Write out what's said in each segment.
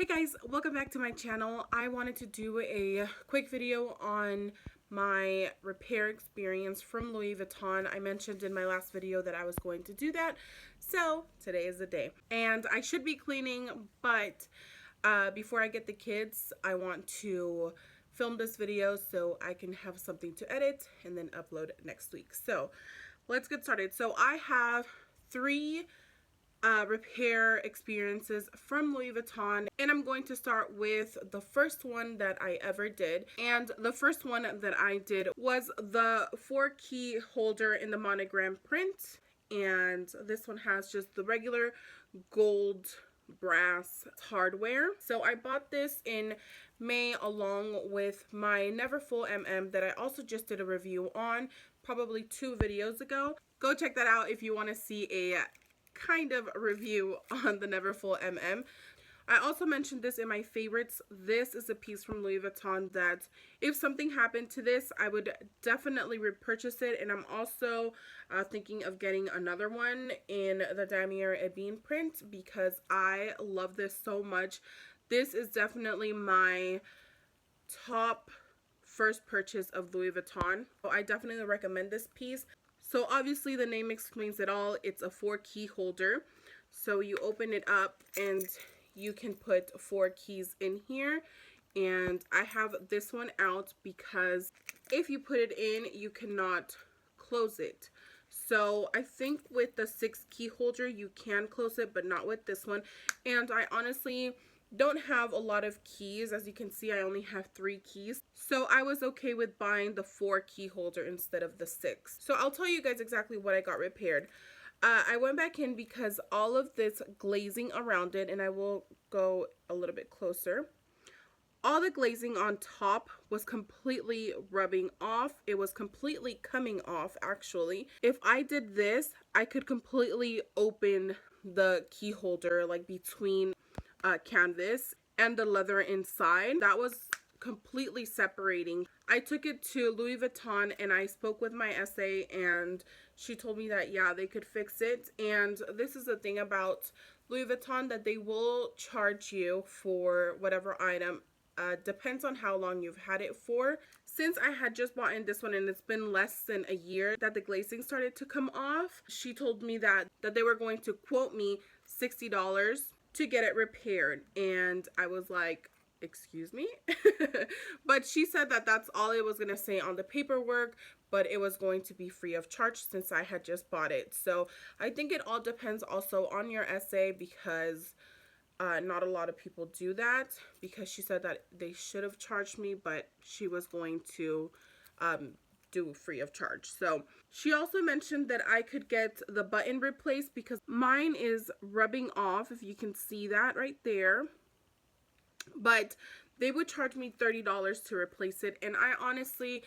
Hey guys, welcome back to my channel. I wanted to do a quick video on my repair experience from Louis Vuitton. I mentioned in my last video that I was going to do that, so today is the day. And I should be cleaning, but before I get the kids, I want to film this video so I can have something to edit and then upload next week. So let's get started. So I have three repair experiences from Louis Vuitton, and I'm going to start with the first one that I ever did. And the first one that I did was the 4-key holder in the monogram print, and this one has just the regular gold brass hardware. So I bought this in May along with my Never Full that I also just did a review on probably 2 videos ago. Go check that out if you want to see a kind of review on the Never Full. I also mentioned this in my favorites. This is a piece from Louis Vuitton that if something happened to this, I would definitely repurchase it. And I'm also thinking of getting another one in the Damier Ebene print because I love this so much. This is definitely my top first purchase of Louis Vuitton. So I definitely recommend this piece. So obviously the name explains it all. It's a 4-key holder. So you open it up and you can put 4 keys in here. And I have this one out because if you put it in, you cannot close it. So I think with the 6-key holder, you can close it, but not with this one. And I honestly don't have a lot of keys. As you can see, I only have 3 keys. So I was okay with buying the 4-key holder instead of the 6. So I'll tell you guys exactly what I got repaired. I went back in because all of this glazing around it, and I will go a little bit closer. All the glazing on top was completely rubbing off. It was completely coming off, actually. If I did this, I could completely open the key holder, like between canvas and the leather inside. That was completely separating. I took it to Louis Vuitton and I spoke with my SA, and she told me that yeah, they could fix it. And this is the thing about Louis Vuitton, that they will charge you for whatever item. Depends on how long you've had it for. Since I had just bought in this one and it's been less than a year that the glazing started to come off, she told me that they were going to quote me $60 to get it repaired. And I was like, excuse me? But she said that that's all it was going to say on the paperwork, but it was going to be free of charge since I had just bought it. So I think it all depends also on your SA, because not a lot of people do that, because she said that they should have charged me, but she was going to do free of charge. So she also mentioned that I could get the button replaced because mine is rubbing off, if you can see that right there. But they would charge me $30 to replace it, and I honestly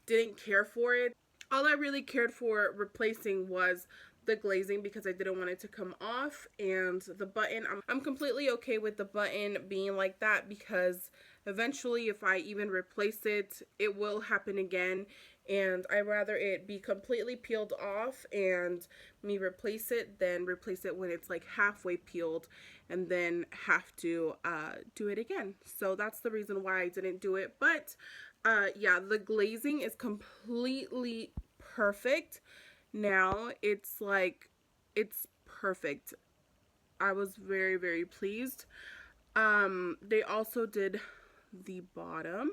didn't care for it. All I really cared for replacing was the glazing because I didn't want it to come off, and the button, I'm completely okay with the button being like that because eventually if I even replace it, it will happen again, and I'd rather it be completely peeled off and me replace it than replace it when it's like halfway peeled and then have to do it again. So that's the reason why I didn't do it. But yeah, the glazing is completely perfect now. It's like, it's perfect. I was very, very pleased. They also did the bottom.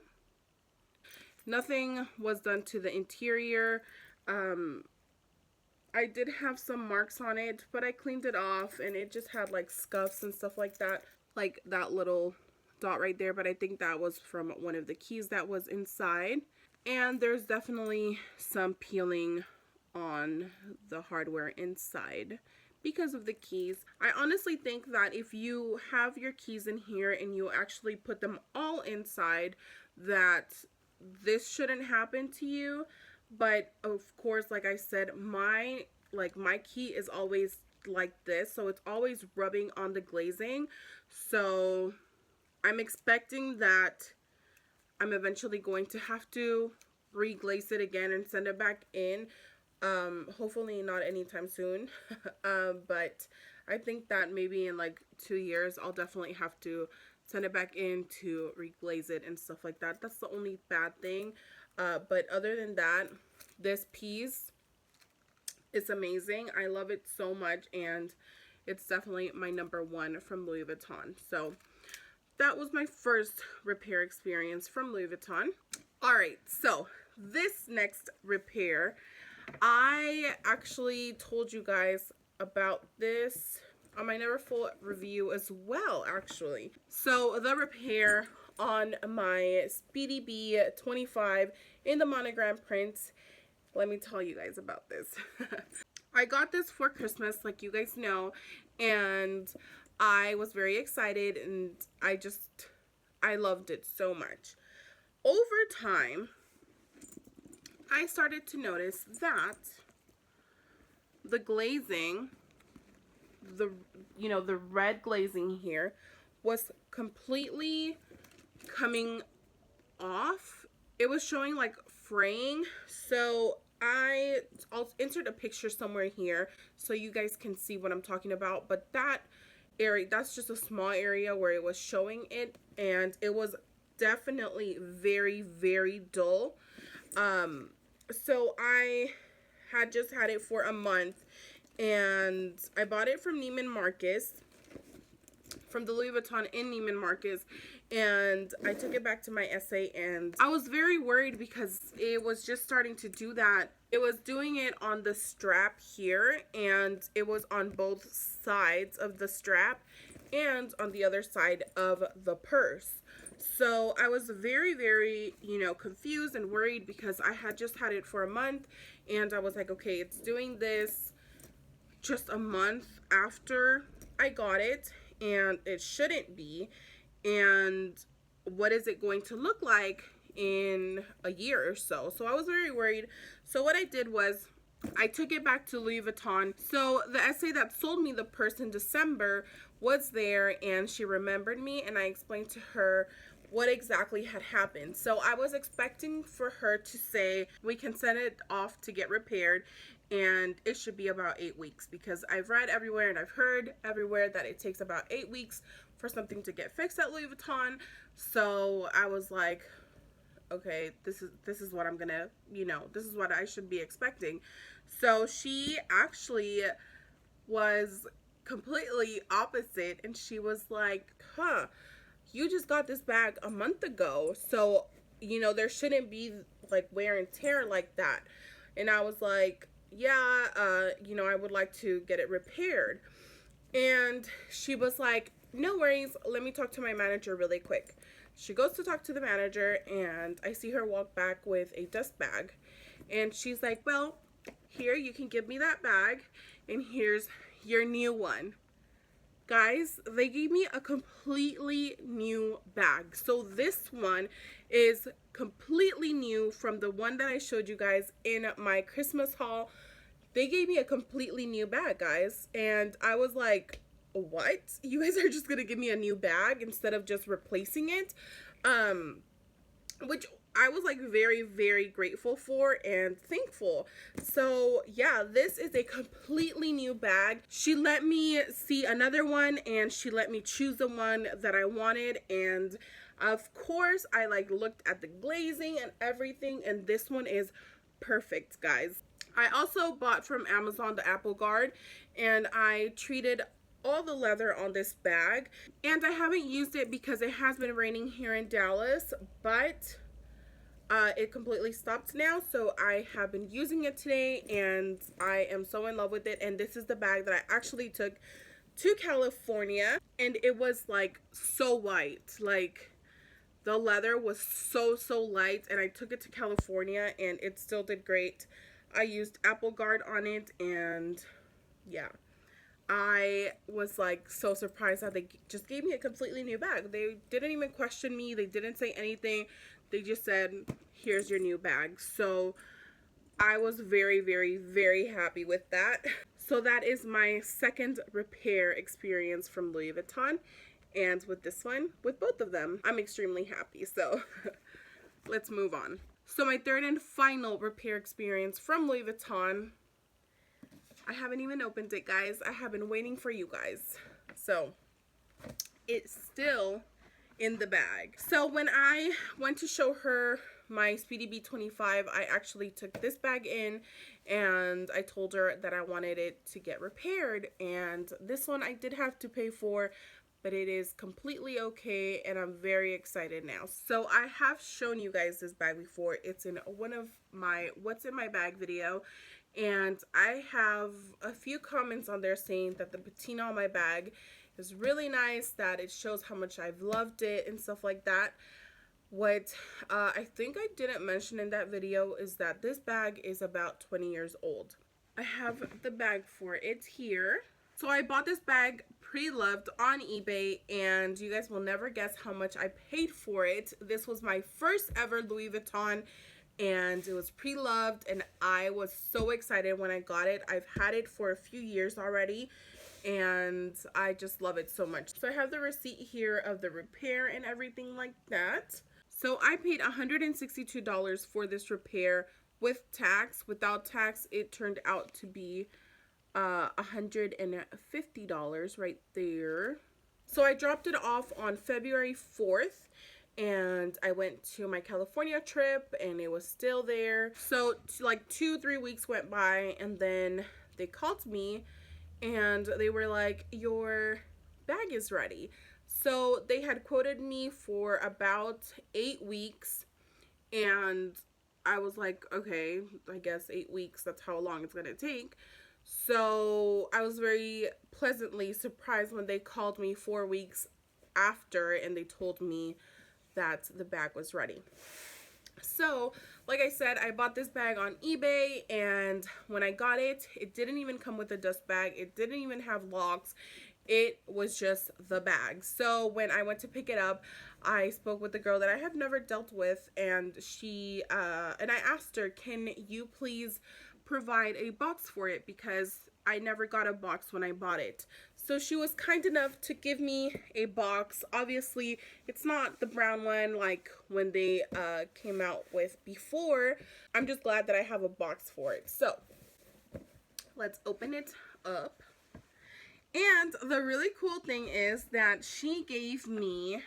Nothing was done to the interior. I did have some marks on it, but I cleaned it off and it just had like scuffs and stuff like that. Like that little dot right there, but I think that was from one of the keys that was inside. And there's definitely some peeling on the hardware inside because of the keys. I honestly think that if you have your keys in here and you actually put them all inside, that this shouldn't happen to you. But of course, like I said, my key is always like this, so it's always rubbing on the glazing. So I'm expecting that I'm eventually going to have to re-glaze it again and send it back in. Hopefully not anytime soon. But I think that maybe in like 2 years, I'll definitely have to send it back in to reglaze it and stuff like that. That's the only bad thing. But other than that, this piece is amazing. I love it so much, and it's definitely my #1 from Louis Vuitton. So that was my first repair experience from Louis Vuitton. All right, so this next repair, I actually told you guys about this on my Never Full review as well, actually. So the repair on my Speedy Bee 25 in the monogram print, let me tell you guys about this. I got this for Christmas, like you guys know, and I was very excited, and I loved it so much. Over time, I started to notice that the glazing, the red glazing here was completely coming off. It was showing like fraying. So I'll insert a picture somewhere here so you guys can see what I'm talking about. But that area, that's just a small area where it was showing it, and it was definitely very, very dull. So I had just had it for a month, and I bought it from Neiman Marcus, from the Louis Vuitton in Neiman Marcus, and I took it back to my SA, and I was very worried because it was just starting to do that. It was doing it on the strap here, and it was on both sides of the strap and on the other side of the purse. So I was very, very, confused and worried because I had just had it for a month, and I was like, okay, it's doing this just a month after I got it, and it shouldn't be. And what is it going to look like in a year or so? So I was very worried. So what I did was I took it back to Louis Vuitton. So the SA that sold me the purse in December was there, and she remembered me, and I explained to her what exactly had happened. So I was expecting for her to say, we can send it off to get repaired, and it should be about 8 weeks, because I've read everywhere and I've heard everywhere that it takes about 8 weeks for something to get fixed at Louis Vuitton. So I was like, okay, this is what I'm gonna, this is what I should be expecting. So she actually was completely opposite, and she was like, huh, you just got this bag a month ago, so there shouldn't be like wear and tear like that. And I was like, yeah, I would like to get it repaired. And she was like, no worries, let me talk to my manager really quick. She goes to talk to the manager, and I see her walk back with a dust bag, and she's like, well, here, you can give me that bag, and here's your new one. Guys, they gave me a completely new bag. So this one is completely new from the one that I showed you guys in my Christmas haul. They gave me a completely new bag, guys. And I was like, what? You guys are just going to give me a new bag instead of just replacing it? Which I was like very, very grateful for and thankful. So yeah, this is a completely new bag. She let me see another one, and she let me choose the one that I wanted, and of course I like looked at the glazing and everything, and this one is perfect, guys. I also bought from Amazon the Apple Guard, and I treated all the leather on this bag, and I haven't used it because it has been raining here in Dallas, but it completely stopped now. So I have been using it today, and I am so in love with it. And this is the bag that I actually took to California, and it was like so light, like the leather was so light, and I took it to California and it still did great. I used Apple Guard on it, and yeah, I was like so surprised that they just gave me a completely new bag. They didn't even question me. They didn't say anything. They just said, here's your new bag. So I was very, very, very happy with that. So that is my second repair experience from Louis Vuitton. And with this one, with both of them, I'm extremely happy. So let's move on. So my third and final repair experience from Louis Vuitton, I haven't even opened it, guys. I have been waiting for you guys. So it's still in the bag. So when I went to show her my Speedy B25, I actually took this bag in and I told her that I wanted it to get repaired, and this one I did have to pay for, but it is completely okay and I'm very excited now. So I have shown you guys this bag before. It's in one of my what's in my bag video, and I have a few comments on there saying that the patina on my bag is really nice, that it shows how much I've loved it and stuff like that. What I think I didn't mention in that video is that this bag is about 20 years old. I have the bag for it here. So I bought this bag pre-loved on eBay, and you guys will never guess how much I paid for it. This was my first ever Louis Vuitton, and it was pre-loved, and I was so excited when I got it. I've had it for a few years already, and I just love it so much. So I have the receipt here of the repair and everything like that. So I paid $162 for this repair with tax. Without tax, it turned out to be $150 right there. So I dropped it off on February 4th, and I went to my California trip and it was still there. So like 2-3 weeks went by, and then they called me and they were like, your bag is ready. So they had quoted me for about 8 weeks, and I was like, okay, I guess 8 weeks, that's how long it's gonna take. So I was very pleasantly surprised when they called me 4 weeks after and they told me that the bag was ready. So like I said, I bought this bag on eBay, and when I got it, it didn't even come with a dust bag. It didn't even have locks. It was just the bag. So when I went to pick it up, I spoke with the girl that I have never dealt with, and she and I asked her, can you please provide a box for it, because I never got a box when I bought it. So she was kind enough to give me a box. Obviously it's not the brown one like when they came out with before. I'm just glad that I have a box for it. So let's open it up. And the really cool thing is that she gave me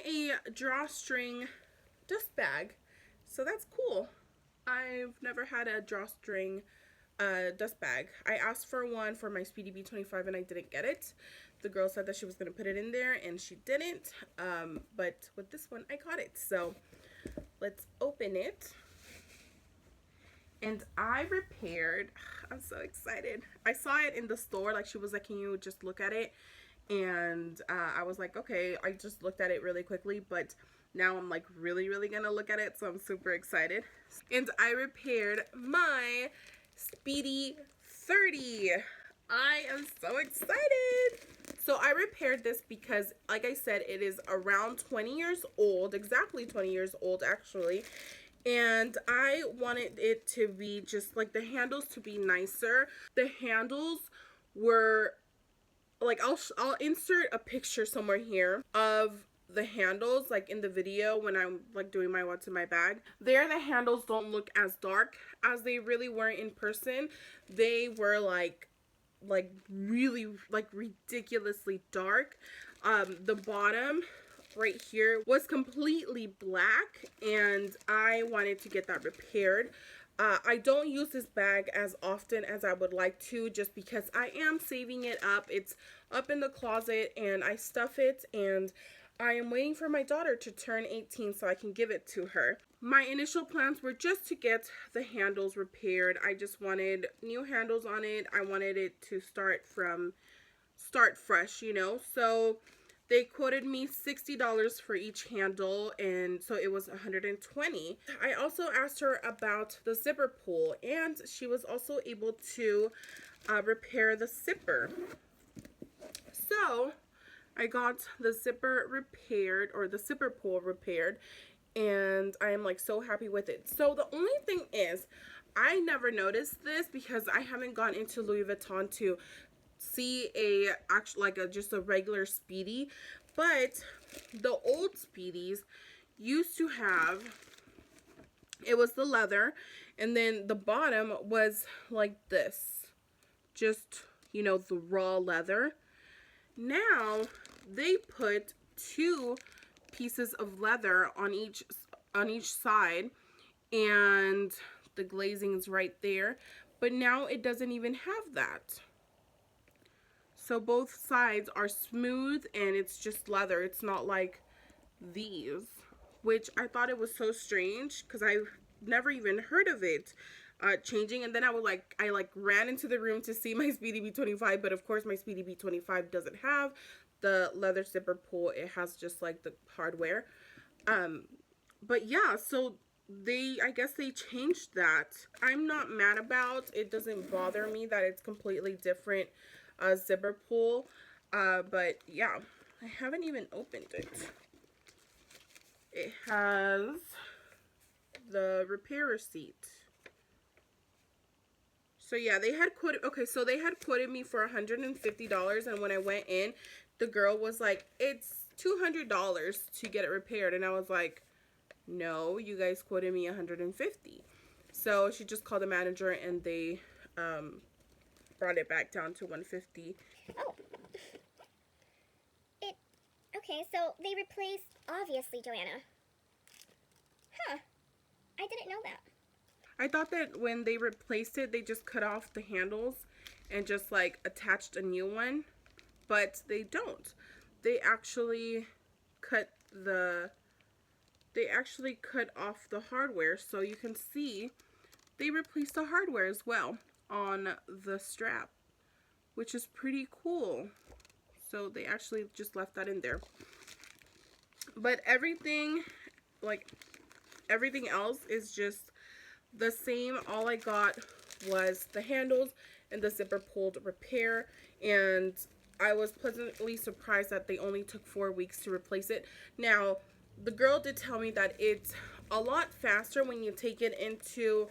a drawstring dust bag. So that's cool. I've never had a drawstring dust bag. I asked for one for my Speedy B25 and I didn't get it. The girl said that she was going to put it in there and she didn't. But with this one, I got it. So let's open it. And I repaired, I'm so excited. I saw it in the store, like she was like, can you just look at it? And I was like, okay. I just looked at it really quickly, but now I'm like really gonna look at it, so I'm super excited. And I repaired my Speedy 30. I am so excited. So I repaired this because, like I said, it is around 20 years old, exactly 20 years old actually. And I wanted it to be just like the handles to be nicer. The handles were like, I'll insert a picture somewhere here of the handles, like in the video when I'm like doing my what's in my bag. There the handles don't look as dark as they really were in person. They were like really like ridiculously dark. The bottom right here was completely black, and I wanted to get that repaired. I don't use this bag as often as I would like to, just because I am saving it up. It's up in the closet and I stuff it, and I am waiting for my daughter to turn 18 so I can give it to her. My initial plans were just to get the handles repaired. I just wanted new handles on it. I wanted it to start fresh, you know. So they quoted me $60 for each handle, and so it was $120. I also asked her about the zipper pull, and she was also able to repair the zipper. So I got the zipper repaired, or the zipper pull repaired, and I am like so happy with it. So the only thing is, I never noticed this because I haven't gone into Louis Vuitton to see just a regular Speedy, but the old Speedies used to have It was the leather, and then the bottom was like this, just, you know, the raw leather. Now they put 2 pieces of leather on each side, and the glazing is right there, but now it doesn't even have that. So both sides are smooth and it's just leather. It's not like these, which I thought it was so strange because I never even heard of it changing. And then I ran into the room to see my Speedy B25, but of course my Speedy B25 doesn't have the leather zipper pull. It has just like the hardware. But yeah, so I guess they changed that. I'm not mad about it. Doesn't bother me that it's completely different zipper pull. But yeah, I haven't even opened it. It has the repair receipt. So yeah, they had quoted me for $150, and when I went in, the girl was like, it's $200 to get it repaired, and I was like, no, you guys quoted me $150. So she just called the manager, and they brought it back down to $150. Oh. Okay, so they replaced, obviously, Joanna. Huh. I didn't know that. I thought that when they replaced it, they just cut off the handles and just like attached a new one, but they don't. They actually cut off the hardware, so you can see they replaced the hardware as well on the strap, which is pretty cool. So they actually just left that in there. But everything else is just the same. All I got was the handles and the zipper pulled repair, and I was pleasantly surprised that they only took 4 weeks to replace it. Now, the girl did tell me that it's a lot faster when you take it into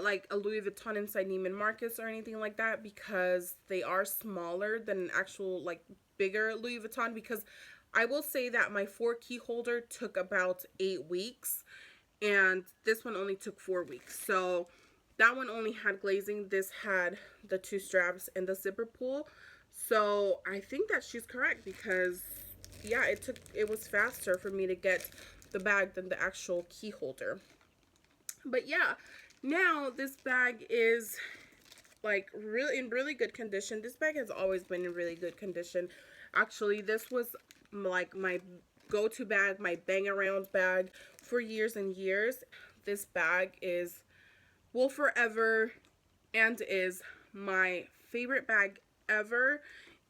like a Louis Vuitton inside Neiman Marcus or anything like that, because they are smaller than an actual like bigger Louis Vuitton. Because I will say that my 4 key holder took about 8 weeks, and this one only took 4 weeks. So that one only had glazing. This had the 2 straps and the zipper pull. So I think that she's correct, because yeah, it was faster for me to get the bag than the actual key holder. But yeah, now this bag is like in really good condition. This bag has always been in really good condition. Actually, this was like my go-to bag, my bang around bag for years and years. This bag will forever and is my favorite bag ever,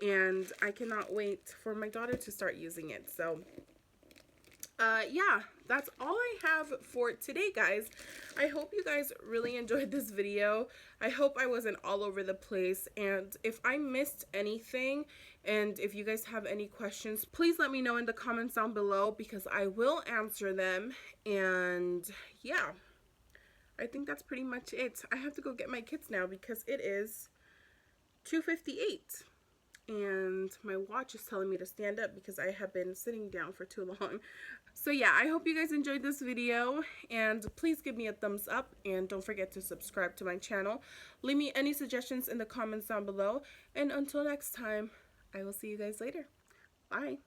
and I cannot wait for my daughter to start using it. So yeah, that's all I have for today, guys. I hope you guys really enjoyed this video. I hope I wasn't all over the place, and if I missed anything and if you guys have any questions, please let me know in the comments down below, because I will answer them. And yeah, I think that's pretty much it. I have to go get my kids now because it is 2:58. And my watch is telling me to stand up because I have been sitting down for too long. So yeah, I hope you guys enjoyed this video, and please give me a thumbs up, and don't forget to subscribe to my channel. Leave me any suggestions in the comments down below, and until next time, I will see you guys later. Bye.